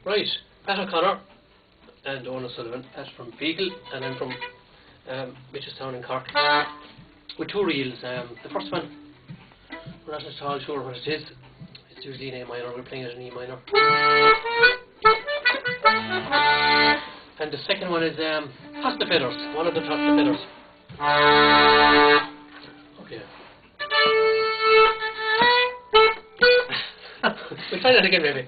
Right, Pat O'Connor and Eoghan Sullivan. Pat from Beagle and I'm from Mitchelstown in Cork. With two reels. The first one, we're not at all sure what it is. It's usually in A minor, we're playing it in E minor. And the second one is Toss the Feathers, one of the Toss the Feathers. Okay. We'll try that again maybe.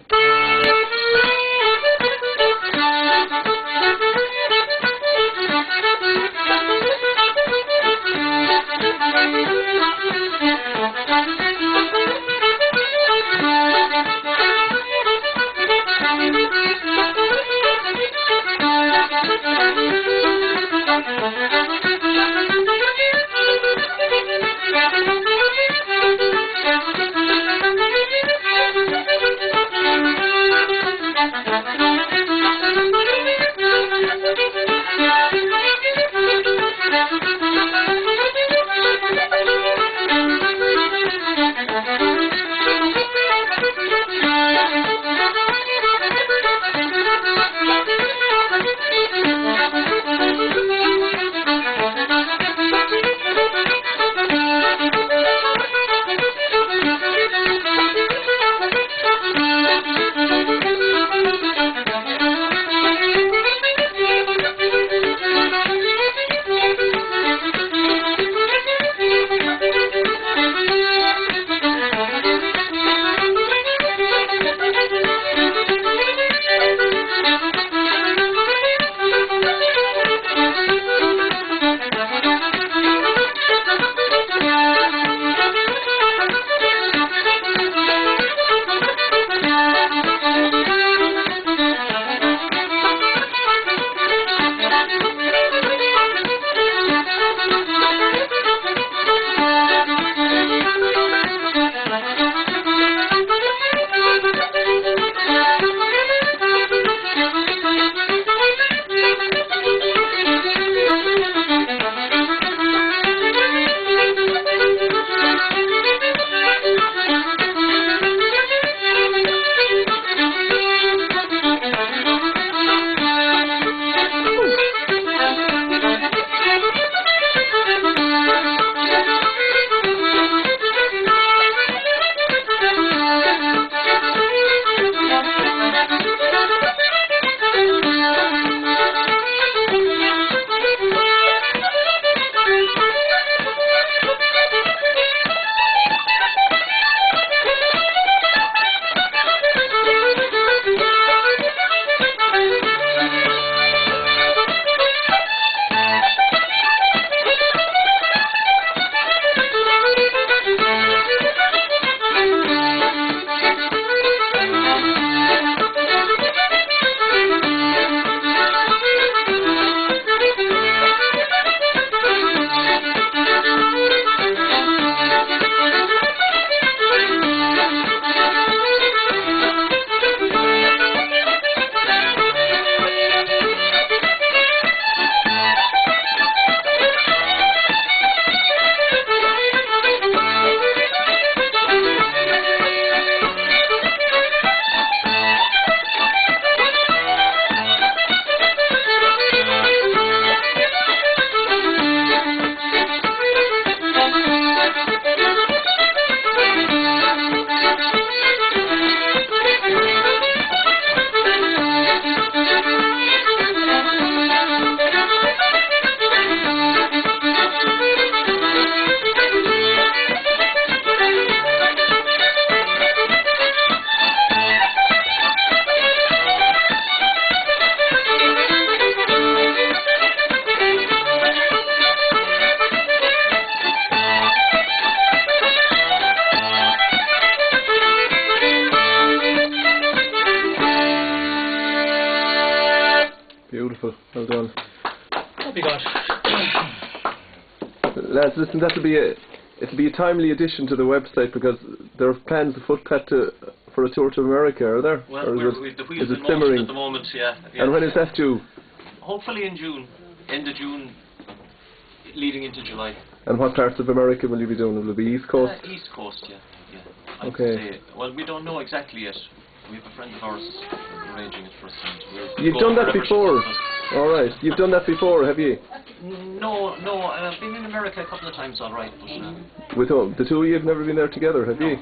Beautiful, well done. That'd be good. Lads, listen, it'll be a timely addition to the website because there are plans afoot, Pat, for a tour to America, are there? Well, or the wheels in motion at the moment, yeah. And when is that due? Hopefully in June, end of June, leading into July. And what parts of America will you be doing? Will it be East Coast? East Coast, yeah. Okay. Say, well, we don't know exactly yet. we have a friend of ours arranging it for us. And You've done that before? Alright, you've done that before, have you? No, I've been in America a couple of times, alright, but... With whom? The two of you have never been there together, have you?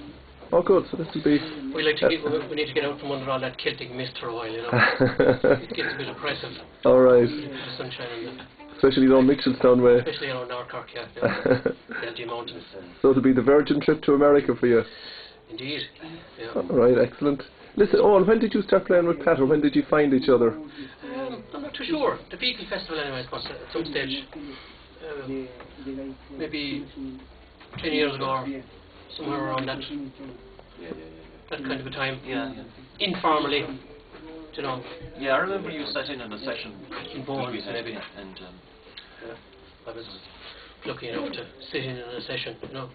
Oh good, so this will be... We need to get out from under all that Celtic mist for a while, you know. It gets a bit oppressive. Alright. The sunshine and Especially down Mitchelstown way. especially around North Cork, yeah. The mountains. So it'll be the virgin trip to America for you. Indeed. Yeah. Alright, excellent. Listen, Eoghan, when did you start playing with Pat, or when did you find each other? I'm not too sure. The Beagle Festival anyway, I suppose, at some stage. Maybe 10 years ago or somewhere around that. That kind of a time. Yeah. Informally, you know. Yeah, I remember you sat in on a session. In Bones, maybe. And I was lucky enough to sit in on a session, you know.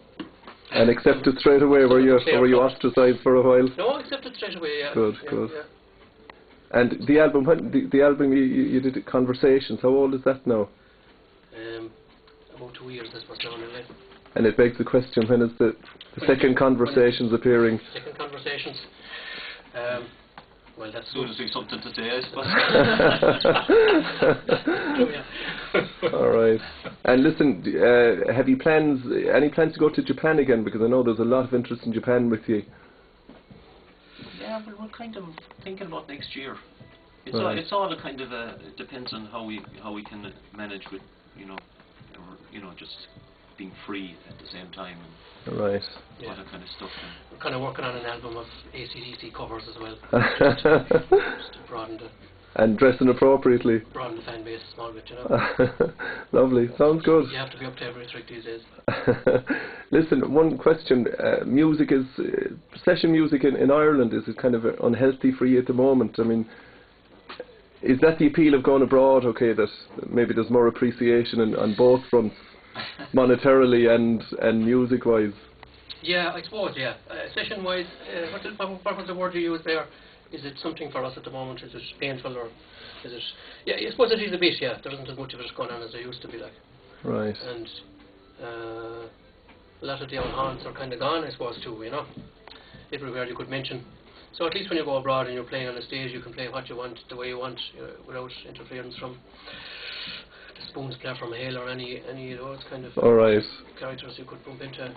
And accepted straight away, were you ostracised for a while? No, accepted straight away, yeah. Good, yeah, good. Yeah. And the album, the album you did, Conversations, how old is that now? About 2 years, I suppose, now anyway. And it begs the question, when is the second Conversations appearing? Second Conversations. Well, that's soon as we've something to say, I suppose. Alright. And listen, have you any plans to go to Japan again? Because I know there's a lot of interest in Japan with you. Yeah, but we're kind of thinking about next year. It's right. It's all a kind of it depends on how we can manage with just being free at the same time. Right. Yeah. All that kind of stuff. We're kind of working on an album of AC/DC covers as well. just to broaden the... And dressing appropriately. Broaden the fan base a small bit, you know. Lovely. Sounds good. You have to be up to every trick these days. Listen, one question. Music is... session music in Ireland is kind of unhealthy for you at the moment. I mean, is that the appeal of going abroad? Okay, that maybe there's more appreciation on both fronts, monetarily and music-wise. Yeah, I suppose, yeah. Session-wise, what was the word you used there? Is it something for us at the moment? Is it painful, or is it... Yeah, I suppose it is a bit, yeah. There isn't as much of it going on as there used to be, like. Right. And a lot of the old haunts are kind of gone, I suppose, too, you know. Everywhere you could mention. So at least when you go abroad and you're playing on a stage, you can play what you want, the way you want, without interference from the spoons player from Hale or any of those kind of characters you could bump into.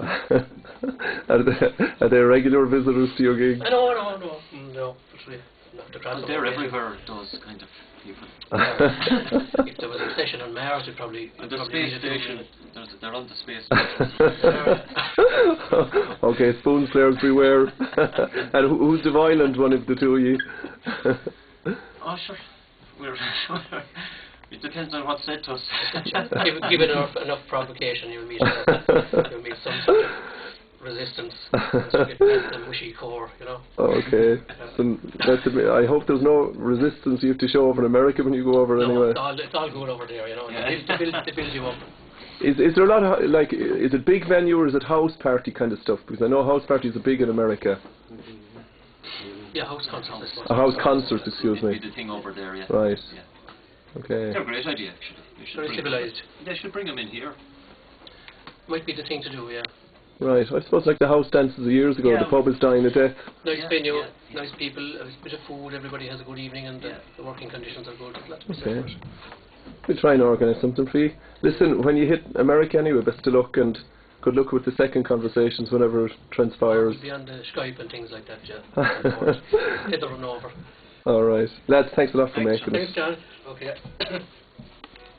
Are they regular visitors to your gig? No, but we not the well, they're everywhere, those kind of people. If there was a session on Mars, we'd probably... And the space station, they're on the space station. Okay, spoon players beware. And who's the violent one of the two of you? Oh, sure. It depends on what's said to us. Give it enough provocation, you'll meet some sort of resistance. You get past the mushy core, you know. Okay. So I hope there's no resistance you have to show over in America when you go over anyway. It's all good over there, you know. Yeah. They build you up. Is there a lot of, is it big venue or is it house party kind of stuff? Because I know house parties are big in America. Yeah, house concerts. House concerts, excuse me. It'd be the thing over there, yeah. Right. Yeah. Okay. They're a great idea, actually. Very civilised. They should bring them in here. Might be the thing to do, yeah. Right. I suppose like the house dances of years ago, the pub is dying to death. Nice venue, nice people, a bit of food, everybody has a good evening, and the working conditions are good. Okay. We'll try and organise something for you. Listen, when you hit America anyway, best of luck and good luck with the second Conversations whenever it transpires. We'll be on the Skype and things like that, yeah. Head on over. Alright. Lads, thanks a lot for making it. Thanks, John. Okay.